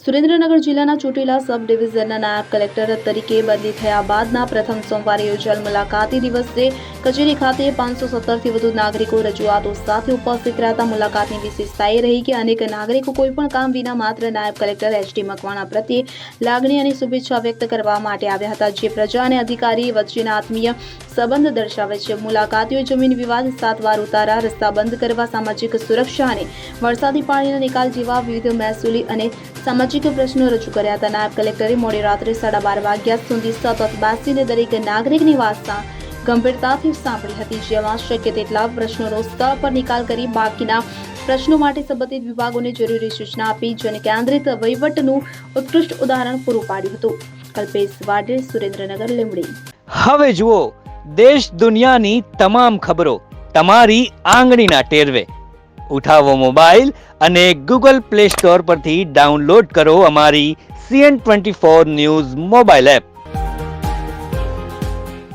સુરેન્દ્રનગર જિલ્લાના ચોટીલા સબ ડિવિઝનના નાયબ કલેક્ટર તરીકે બદલી થયા બાદના પ્રથમ સોમવારે યોજાયેલ મુલાકાતી દિવસે કચેરી ખાતે 517થી વધુ નાગરિકો રજૂઆતો સાથે ઉપસ્થિત રહેતા મુલાકાતની વિશેષતા એ રહી કે અનેક નાગરિકો કોઈપણ કામ વિના માત્ર નાયબ કલેક્ટર એચ.ડી. મકવાણા પ્રત્યે લાગણી અને શુભેચ્છા વ્યક્ત કરવા માટે આવ્યા હતા, જે પ્રજા અને અધિકારી વચ્ચેના આત્મીય સંબંધ દર્શાવે છે. મુલાકાતીઓ જમીન વિવાદ, 7 વાર ઉતારા, રસ્તા બંધ કરવા, સામાજિક સુરક્ષા અને વરસાદી પાણીના નિકાલ જેવા વિવિધ મહેસૂલી અને સામાજિક પ્રશ્નો રજૂ કર્યા હતા. નાયબ કલેક્ટરે મોડી રાત્રે 12:30 વાગ્યા સુધી સતત બેસીને દરેક નાગરિકની વાત ગંભીરતાથી સાંભળી હતી, જેમાં શક્ય તેટલા પ્રશ્નોનો સ્થળ પર નિકાલ કરી બાકીના પ્રશ્નો માટે સંબંધિત વિભાગોને જરૂરી સૂચના આપી જનકેન્દ્રિત વહીવટનું ઉત્કૃષ્ટ ઉદાહરણ પૂરું પાડ્યું હતું. કલ્પેશ વાડે, સુરેન્દ્રનગર, લીંબડી. હવે જુઓ દેશ દુનિયાની તમામ ખબરો તમારી આંગળીના ટેરવે. ઉઠાવો મોબાઈલ અને Google Play Store પરથી ડાઉનલોડ કરો અમારી CN24 ન્યૂઝ મોબાઈલ એપ.